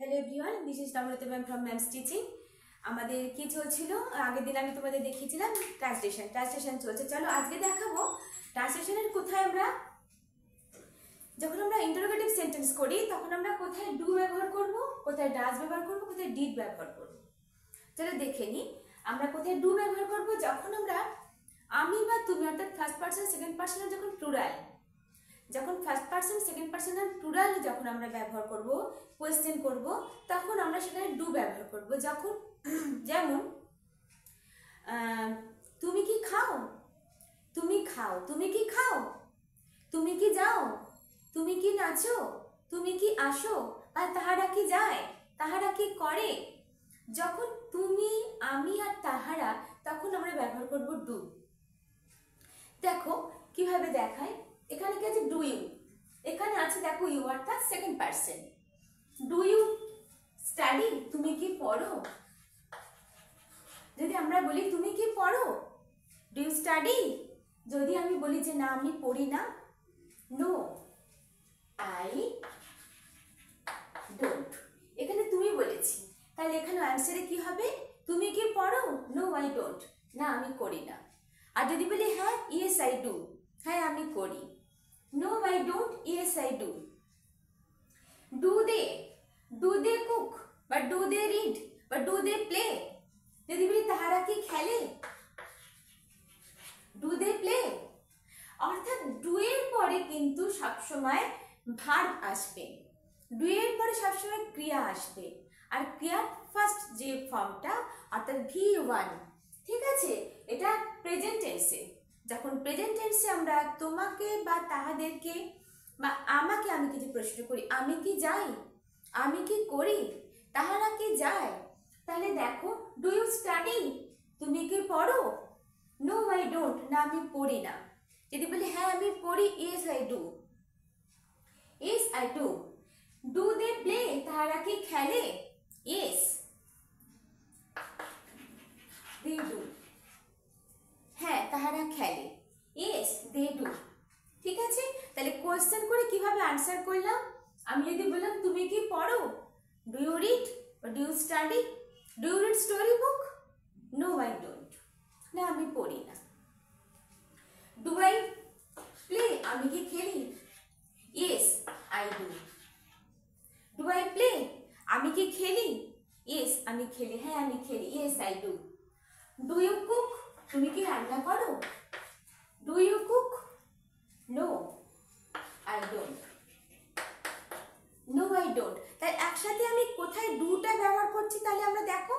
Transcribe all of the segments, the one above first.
Hello everyone, this is নম্রতা ma'am from ম্যামস teaching. আমাদের কি চলছিল? আগের দিন আমি তোমাদের দেখিয়েছিলাম ট্রান্সলেশন চলছে। চলো আজকে দেখাবো ট্রান্সলেশনের কোথায় আমরা যখন আমরা ইন্টারোগেটিভ সেন্টেন্স করি তখন আমরা কোথায় ডু ব্যবহার করব, কোথায় ডাজ ব্যবহার করব, কোথায় ডিড ব্যবহার করব। চলো দেখে নিই আমরা কোথায় ডু ব্যবহার করব। যখন আমরা আমি বা তুমি অর্থাৎ ফার্স্ট পারসন সেকেন্ড পারসনের যখন প্লুরাল, যখন ফার্স্ট পারসন সেকেন্ড পারসনের প্লুরাল যখন আমরা ব্যবহার করব, কোয়েশ্চেন করব, তখন আমরা সেখানে ডু ব্যবহার করব। যখন যেমন তুমি কি খাও, তুমি খাও, তুমি কি খাও, তুমি কি যাও, তুমি কি নাচো, তুমি কি আসো, আর তাহারা কি যায়, তাহারা কি করে। যখন তুমি, আমি আর তাহারা, তখন আমরা ব্যবহার করব ডু। দেখো কিভাবে দেখায়, এখানে কি আছে ডু ইউ, এখানে আছে দেখো ইউ অর্থাৎ second person. Do you study, তুমি কি পড়ো। যদি আমরা বলি তুমি কি পড়ো, ডু ইউ স্টাডি। যদি আমি বলি যে না আমি পড়ি না, নো আই ডোন্ট। এখানে তুমি বলেছি, তাহলে এখানে অ্যান্সারে কি হবে, তুমি কি পড়ো, নো আই ডোন্ট, না আমি করি না। আর যদি বলি হ্যাঁ ইয়েস আই ডু, হ্যাঁ আমি করি, no I don't, yes I do. Do they cook, বা ডু দে রিড, বা ডু দে প্লে। যদি বলি তাহারা কি খেলে, ডু দে প্লে। অর্থাৎ ডু এর পরে কিন্তু সবসময় ভার্ব আসবে, ডু এর পরে সবসময় ক্রিয়া আসবে, আর ক্রিয়ার ফার্স্ট যে ফর্মটা অর্থাৎ V1, ঠিক আছে, এটা প্রেজেন্ট টেন্সে। যখন প্রেজেন্ট টেন্সে আমরা তোমাকে বা তাহাদেরকে বা আমাকে আমি কিছু প্রশ্ন করি, আমি কি যাই, আমি কি করি, তাহারা কি যায়, তাহলে দেখো ডু ইউ স্টাডি, তুমি কি পড়ো, নো আই ডোন্ট, না আমি পড়ি না। যদি বলি হ্যাঁ আমি পড়ি, yes I do, yes I do. Do they play, তাহারা কি খেলে, ইয়েস দে ডু, হ্যাঁ তাহারা খেলে, ইয়েস দে ডু। ঠিক আছে, তাহলে কোয়েশ্চেন করে কিভাবে আনসার করলাম। আমি যদি বললাম তুমি কি পড়ো, do you read, do you study, do you read story book, no I don't, না আমি পড়ি না। ডু আই প্লে, আমি কি খেলি, yes I do. Do I play, আমি কি খেলি, ইয়েস আমি খেলি, হ্যাঁ আমি খেলি, yes I do. Do you cook, তুমি কি রান্না করো, do you cook, no I don't, no I don't. তাই একসাথে আমি কোথায় ডুটা ব্যবহার করছি, তাহলে আমরা দেখো,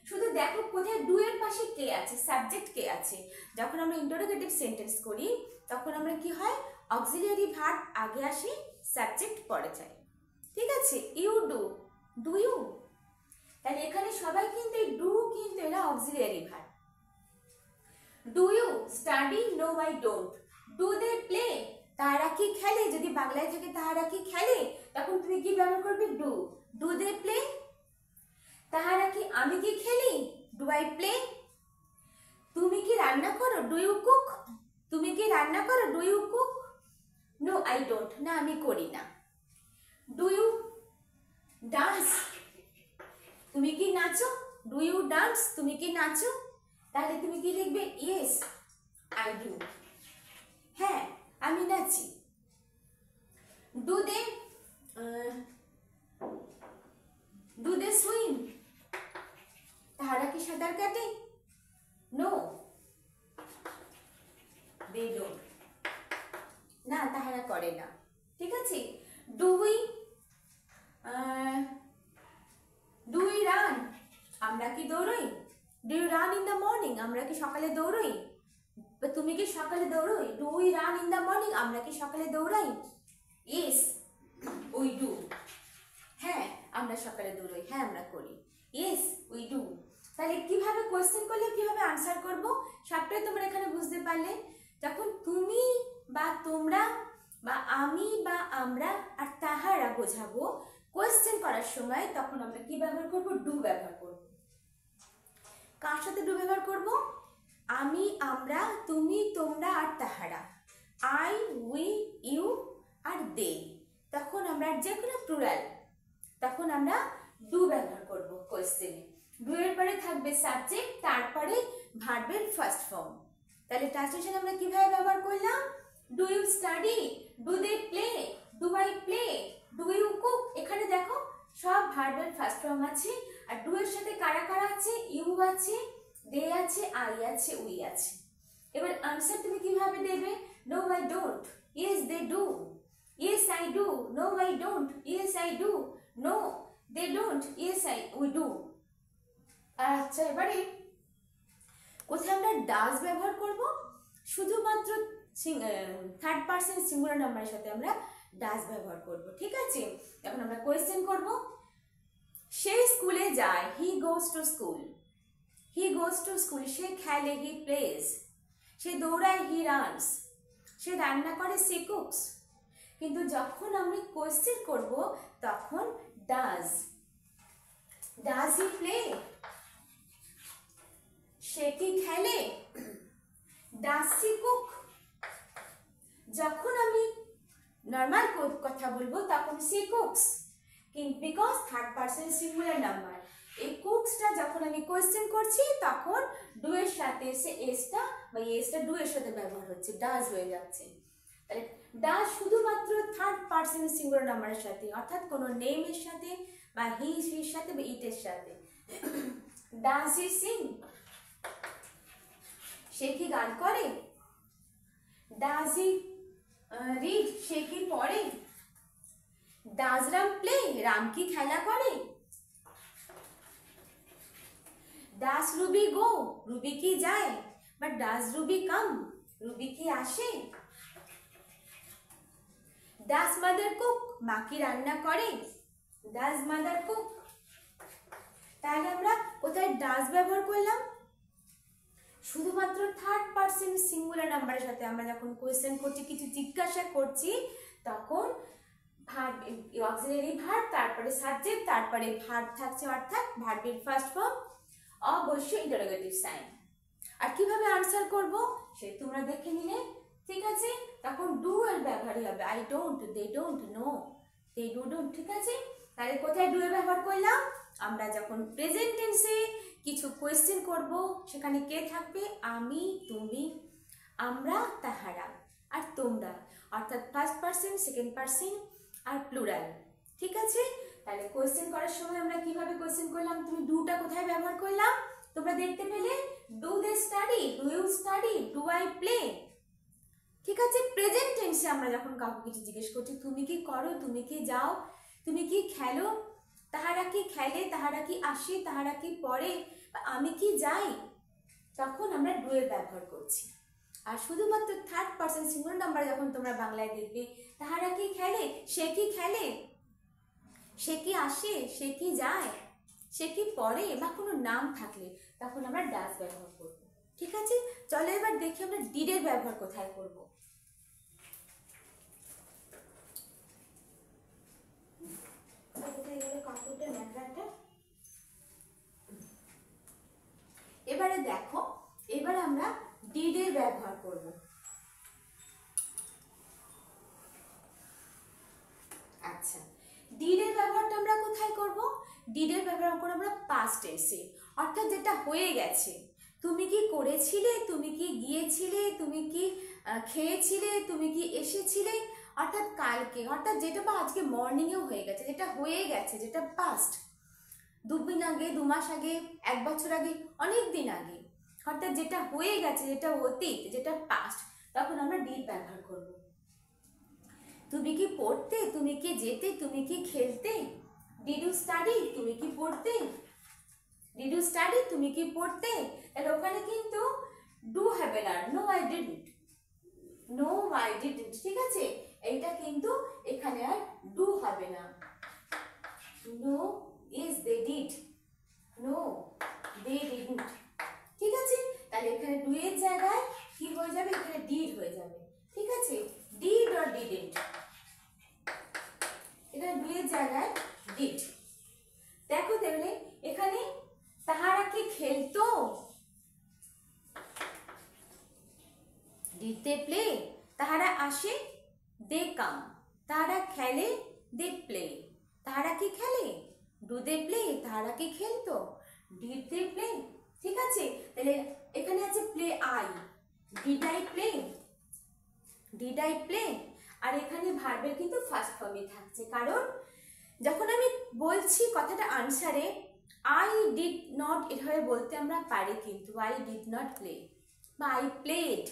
শুধু দেখো কোথায় ডু এর পাশে কে আছে, সাবজেক্ট কে আছে। যখন আমরা ইন্টারোগেটিভ সেন্টেন্স করি তখন আমরা কি হয়, অক্সিলিয়ারি ভার্ব আগে আসে, সাবজেক্ট পরে যায়। ঠিক আছে, ইউ ডু, ডু ইউ। তাহলে এখানে সবাই কিন্তু এই ডু কিন্তু এরা auxiliary verb. Do you study, no I don't. Do they play, তারা কি খেলে, যদি বাংলায় থাকে তাহারা কি খেলে, তখন তুমি কি ব্যবহার করবে, ডু। Do they play. তাহারা কি, আমি কি খেলি, ডু আই প্লে। তুমি কি রান্না করো, ডু ইউ কুক, তুমি কি রান্না করো, do you cook, no I don't, না আমি করি না। ডু ইউ ডান্স, তুমি কি নাচো, ডু ইউ ডান্স, তুমি কি নাচো, তাহলে তুমি কি লিখবে, ইয়েস আই ডু, হ্যাঁ আমি নাচি। ডু দে সুইম, তাহারা কি সাঁতার কাটে, নো দে ডোন্ট, না তাহারা করে না। ঠিক আছে, ডু উই রান, আমরা কি দৌড়ই, do you run in the morning, আমরা কি সকালে দৌড়ই, তুমি কি সকালে দৌড়ই, do we run in the morning, আমরা কি সকালে দৌড়াই, ইয়েস উই ডু, হ্যাঁ আমরা সকালে দৌড়ই, হ্যাঁ আমরা করি, ইয়েস উই ডু। তাহলে কিভাবে কোয়েশ্চেন করলে কিভাবে আনসার করব, সবটাই তোমরা এখানে বুঝতে পারলে। যখন তুমি বা তোমরা বা আমি বা আমরা আর তাহারা বোঝাবো কোয়েশ্চেন করার সময়, তখন আমরা কি ব্যবহার করব, ডু ব্যবহার করব। কার সাথে ডু ব্যবহার করব, আমি, আমরা, তুমি, তোমরা আর তাহারা, আই, উই, ইউ আর দে। তখন আমরা যে কোনো প্লুরাল, তখন আমরা ডু ব্যবহার করব কোয়েশ্চেনে। ডু এর পরে থাকবে সাবজেক্ট, তারপরে ভার্বের ফার্স্ট ফর্ম। তাহলে ট্রান্সলেশন আমরা কিভাবে ব্যবহার করলাম? Do you study, do they play, do I play, do you cook. এখানে দেখো সব ভার্বের ফার্স্ট ফর্ম আছে। আর ডু এর সাথে কারা কারা আছে? ইউ আছে, দে আছে, আই আছে, উই আছে। এবার আনসার তুমি কিভাবে দেবে? No I don't, yes they do, yes I do, no I don't, yes I do, no they don't, yes we do. আচ্ছা, এবারে কোথায় আমরা ডাজ ব্যবহার করব? শুধুমাত্র থার্ড পারসন সিঙ্গুলার নাম্বারের সাথে আমরা ডাজ ব্যবহার করব, ঠিক আছে? এখন আমরা কোয়েশ্চেন করব। সে স্কুলে যায়, he goes to school, he goes to school. সে খেলে, হি প্লেজ। সে দৌড়ায়, হি রানস। সে রান্না করে, সে কুকস। কিন্তু যখন আমি কোয়েশ্চেন করব তখন ডাজ, ডাজ হি প্লে? সে কি খেলে? Does he cook? যখন আমি নর্মাল কথা বলবো তখন সে cooks, because third person singular number. এই কুকসটা যখন আমি কোয়েশ্চেন করছি তখন ডু এর সাথে সে এসটা বা এসটা ডু এর সাথে ব্যবহার হচ্ছে, ডাজ হয়ে যাচ্ছে। তাহলে ডাজ শুধুমাত্র থার্ড পারসন সিঙ্গুলার নাম্বারের সাথে, অর্থাৎ কোনো নেমের সাথে বা হি সির সাথে বা ইটের সাথে। Does he Singh? সে কি গান করে? Does he read? সে কি পড়ে? Does Ram play? রাম কি খেলা করে? Does Ruby go? রুবি কি যায়? বা ডাজ রুবি কাম? রুবি কি আসে? Does mother cook? মা কি রান্না করে? Does mother cook? তাহলে আমরা কোথায় ডাজ ব্যবহার করলাম? শুধুমাত্র থার্ড পারসন সিঙ্গুলার নাম্বারের সাথে আমরা যখন কোয়েশ্চেন করছি, কিছু জিজ্ঞাসা করছি, তখন ভার্ব, অক্সিলারি ভার্ব, তারপরে সাবজেক্ট, তারপরে ভার্ব থাকছে, অর্থাৎ ভার্বের ফার্স্ট ফর্ম, অবশ্যই ইন্টারোগেটিভ সাইন। আর কিভাবে আনসার করব সে তোমরা দেখে নিলে, ঠিক আছে? তখন ডু এর ব্যবহারই হবে। I don't, they don't, no they do don't, ঠিক আছে? তাহলে কোথায় ডু এর ব্যবহার করলাম? আমরা যখন প্রেজেন্ট টেন্সে কিছু কোয়েশ্চেন করব, সেখানে কে থাকবে? আমি, তুমি, আমরা, তাহারা আর তোমরা, অর্থাৎ ফার্স্ট পারসন, সেকেন্ড পারসন আর প্লুরাল, ঠিক আছে? তাহলে কোয়েশ্চেন করার সময় আমরা কিভাবে কোয়েশ্চেন করলাম? তুমি ডুটা কোথায় ব্যবহার করলাম তোমরা দেখতে পেলে? Do they study, do you study, do I play, ঠিক আছে? প্রেজেন্ট টেন্সে আমরা যখন কাউকে কিছু জিজ্ঞেস করছি, তুমি কি করো, তুমি কি যাও, তুমি কি খেলো, তাহারা কি খেলে, তাহারা কি আসে, তাহারা কি পড়ে, আমি কি যাই, তখন আমরা ডু এর ব্যবহার করছি। আর শুধুমাত্র থার্ড পারসন সিঙ্গুলার নাম্বার যখন তোমরা বাংলায় দেখবে, তাহারা কি খেলে, সে কি খেলে, সে কি আসে, সে কি যায়, সে কি পড়ে, বা কোনো নাম থাকলে তখন আমরা ডাজ ব্যবহার করব, ঠিক আছে? চলো এবার দেখি আমরা ডিড এর ব্যবহার কোথায় করব। এবারে দেখো, এবার আমরা ডিড এর ব্যবহার করব। আচ্ছা, ডিড এর ব্যবহারটা আমরা কোথায় করব? ডিড এর ব্যবহার করব আমরা পাস্ট টেন্সে, অর্থাৎ যেটা হয়ে গেছে। তুমি কি করেছিলে, তুমি কি গিয়েছিলে, তুমি কি খেয়েছিলে, তুমি কি এসেছিলে, অর্থাৎ কালকে, অর্থাৎ যেটা বা আজকে মর্নিংয়েও হয়ে গেছে, যেটা হয়ে গেছে, যেটা পাস্ট, দুদিন আগে, 2 মাস আগে, 1 বছর আগে, অনেক দিন আগে, অর্থাৎ যেটা হয়ে গেছে, যেটা অতীত, যেটা পাস্ট, তখন আমরা ডিড ব্যবহার করব। তুমি কি পড়তে, তুমি কি যেতে, তুমি কি খেলতে, ডিড ইউ স্টাডি, তুমি কি পড়তে, ডিড ইউ স্টাডি, তুমি কি পড়তে। তাহলে ওখানে কিন্তু ডু হবে না, no I didn't, no I didn't, ঠিক আছে? এইটা কিন্তু এখানে আর ডু হবে না। No is they did, no they didn't, ঠিক আছে? তাহলে এখানে ডু এর জায়গায় কি হয়ে যাবে? এখানে ডিড হয়ে যাবে, ঠিক আছে? ডিড অর ডিডন্ট, এখানে ডু এর জায়গায় ডিড। দেখো তাহলে এখানে তাহারা কি খেলতো, ডিড দে প্লে, তাহারা আসে, দে কাম, তাহারা খেলে, দে প্লে, তাহারা কি খেলে, ডু দে প্লে, তারা কি খেলতো? ডিড দে প্লে, ঠিক আছে। তাহলে এখানে আছে play I, did I play, did I play. আর এখানে ভার্বের কিন্তু ফার্স্ট ফর্মে থাকছে, কারণ যখন আমি বলছি কথাটা আনসারে আই ডিড নট এভাবে বলতে আমরা পারি, কিন্তু আই ডিড নট প্লে বা আই প্লেড,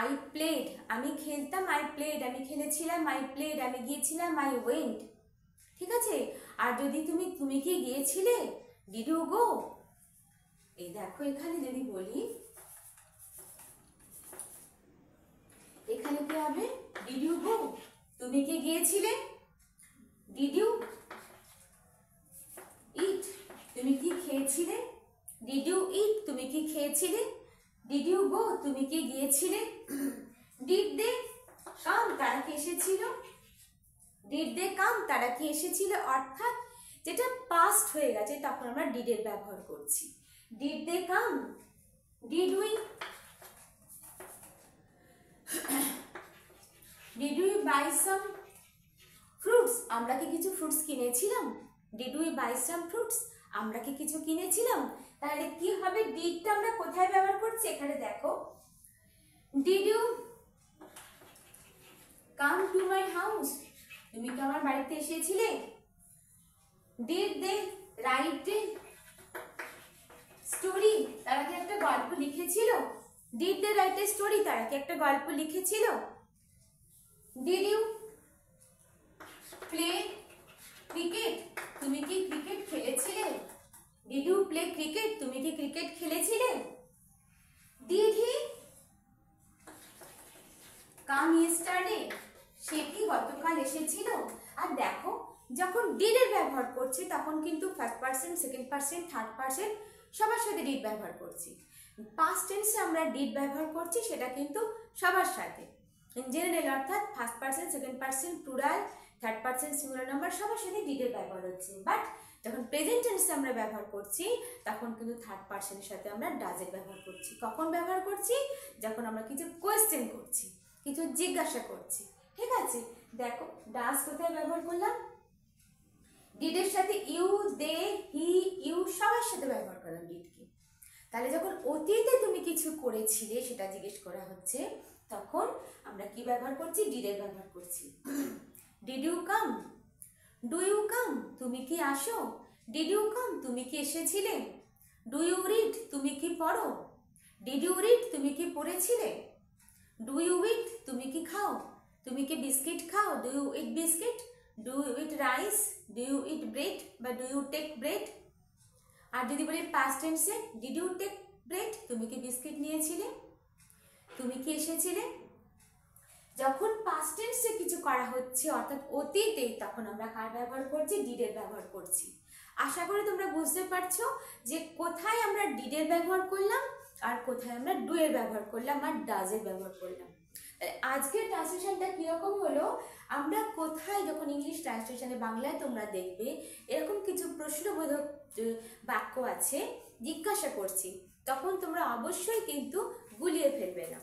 আই প্লেড আমি খেলতাম, আই প্লেড আমি খেলেছিলাম, আই প্লেড আমি গিয়েছিলাম, আই ওয়েন্ট, ঠিক আছে। আর যদি তুমি কি গিয়েছিলে, ডিড ইউ গো। এই দেখো এখানে যদি বলি, এখানে কি হবে? ডিড ইউ গো, তুমি কি গিয়েছিলে? ডিড ইউ ইট, তুমি কি খেয়েছিলে? ডিড ইউ ইট, তুমি কি খেয়েছিলে? ডিড ইউ গো, তুমি কি গিয়েছিলে? ডিড দে কাম, তারা কি এসেছিল? ডিড দে কাম, তারা কি এসেছিল? অর্থাৎ যেটা পাস্ট হয়ে গেছে তখন আমরা ডিডের ব্যবহার করছি। Did they come, did we, did we buy some fruits, আমরা কি কিছু ফ্রুটস কিনেছিলাম? Did we buy some fruits, আমরা কি কিছু কিনেছিলাম? তাহলে কি হবে? ডিডটা আমরা কোথায় ব্যবহার করছি? এখানে দেখো, did you come to my house, তুমি কি আমার বাড়িতে এসেছিলে? Did they write a story, তারা কি একটা গল্প লিখেছিল? Did they write a story, তারা কি একটা গল্প লিখেছিল? ডিড ইউ প্লে ক্রিকেট, তুমি কি ক্রিকেট খেলেছিলে? ডিড ইউ প্লে ক্রিকেট, তুমি কি ক্রিকেট খেলেছিলে? ডিড হি কাম ইয়েস্টারডে, সে কি গতকাল এসেছিল? আর দেখো যখন ডিডের ব্যবহার করছি তখন কিন্তু first person, second person, third person সবার সাথে ডিড ব্যবহার করছি। পাস্ট টেন্সে আমরা ডিড ব্যবহার করছি সেটা কিন্তু সবার সাথে ইন জেনারেল, অর্থাৎ first person, second person, plural, third person singular number সবার সাথে ডিডের ব্যবহার হচ্ছে। বাট যখন প্রেজেন্ট টেন্সে আমরা ব্যবহার করছি তখন কিন্তু থার্ড পারসনের সাথে আমরা ডাজের ব্যবহার করছি। কখন ব্যবহার করছি? যখন আমরা কিছু কোয়েশ্চেন করছি, কিছু জিজ্ঞাসা করছি, ঠিক আছে। দেখো ডাজ কোথায় ব্যবহার করলাম? ডিডের সাথে ইউ, দে, হি, ইউ সবার সাথে ব্যবহার করলাম ডিডকে। তাহলে যখন অতীতে তুমি কিছু করেছিলে সেটা জিজ্ঞেস করা হচ্ছে তখন আমরা কি ব্যবহার করছি? ডিডের ব্যবহার করছি। Did you come, do you come, তুমি কি আসো? ডিড ইউ কাম, তুমি কি এসেছিলে? ডু ইউ রিড, তুমি কি পড়ো? ডিড ইউ রিড, তুমি কি পড়েছিলে? ডু ইউ ইট, তুমি কি খাও? তুমি কি বিস্কিট খাও? Do you eat biscuit? Do you eat rice? Do you eat bread বা ডু ইউ টেক ব্রেড? আর যদি বলি পাস্ট টেন্সে, ডিড ইউ টেক ব্রেড, তুমি কি বিস্কিট নিয়েছিলে? তুমি কি এসেছিলে? যখন পাস্ট টেন্সে কিছু করা হচ্ছে অর্থাৎ অতীতে, তখন আমরা কার ব্যবহার করছি? ডিডের ব্যবহার করছি। আশা করি তোমরা বুঝতে পারছো যে কোথায় আমরা ডিডের ব্যবহার করলাম আর কোথায় আমরা ডু এর ব্যবহার করলাম আর ডাজের ব্যবহার করলাম। আজকের ট্রান্সলেশনটা কিরকম হলো, আমরা কোথায় যখন ইংলিশ ট্রান্সলেশনে বাংলায় তোমরা দেখবে এরকম কিছু প্রশ্নবোধক বাক্য আছে, জিজ্ঞাসা করছি, তখন তোমরা অবশ্যই কিন্তু গুলিয়ে ফেলবে না,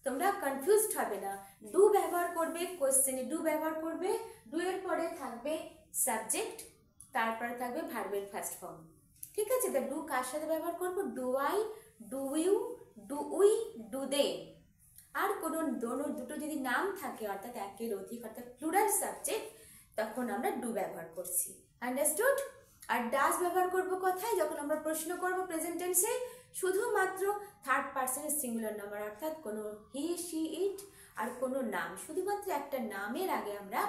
তোমরা কনফিউজড হবে না। ডু ব্যবহার করবে, কোশ্চেনে ডু ব্যবহার করবে, ডু এর পরে থাকবে সাবজেক্ট, তারপরে থাকবে ভার্বের ফার্স্ট ফর্ম, ঠিক আছে। তা ডু কার সাথে ব্যবহার করবো? Do I, do you, do we, do they. আর কোনো দুটো যদি নাম থাকে অর্থাৎ একের অধিক অর্থাৎ প্লুরাল সাবজেক্ট, তখন আমরা ডু ব্যবহার করছি। আন্ডারস্টুড? আর ডাজ ব্যবহার করব কোথায়? যখন আমরা প্রশ্ন করব প্রেজেন্ট টেন্সে, শুধুমাত্র থার্ড পারসনের সিঙ্গুলার নাম্বার অর্থাৎ কোনো হি, শি, ইট আর কোনো নাম, শুধুমাত্র একটা নামের আগে আমরা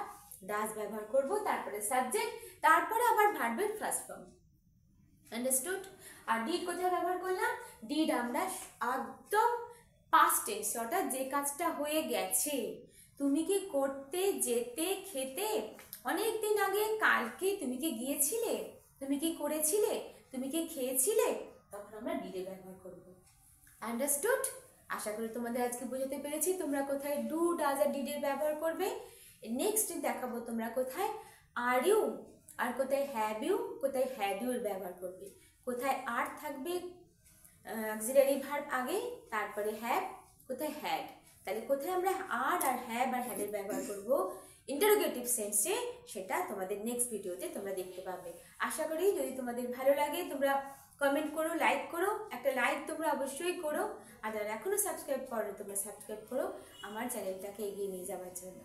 ডাজ ব্যবহার করব, তারপরে সাবজেক্ট, তারপরে আবার ভার্বের ফার্স্ট ফর্ম। আন্ডারস্টুড? আর ডিড কোথায় ব্যবহার করলাম? ডিড আমরা একদম পাস্ট টেন্স, অর্থাৎ যে কাজটা হয়ে গেছে, তুমি কি করতে, যেতে, খেতে, অনেক দিন আগে, কালকে তুমি কি গিয়েছিলে, তুমি কি করেছিলে, তুমি কি খেয়েছিলে, তখন আমরা ডিডে ব্যবহার করব। আন্ডারস্টুড? আশা করি তোমাদের আজকে বোঝাতে পেরেছি তোমরা কোথায় ডু, ডাজ আর ডিডের ব্যবহার করবে। নেক্সট দেখাবো তোমরা কোথায় আর ইউ আর কোথায় হ্যাভ ইউ, কোথায় হ্যাড ইউ এর ব্যবহার করবে, কোথায় আর থাকবে অক্সিলারি ভার্ব আগে, তারপরে হ্যাভ, কোথায় হ্যাড। তাহলে কোথায় আমরা আর হ্যাভ আর হ্যাডের ব্যবহার করব ইন্টারোগেটিভ সেন্সে সেটা তোমাদের নেক্সট ভিডিওতে তোমরা দেখতে পাবে। আশা করি যদি তোমাদের ভালো লাগে তোমরা কমেন্ট করো, লাইক করো, একটা লাইক তোমরা অবশ্যই করো, আর যারা এখনও সাবস্ক্রাইব করো তোমরা সাবস্ক্রাইব করো আমার চ্যানেলটাকে এগিয়ে নিয়ে যাওয়ার জন্য।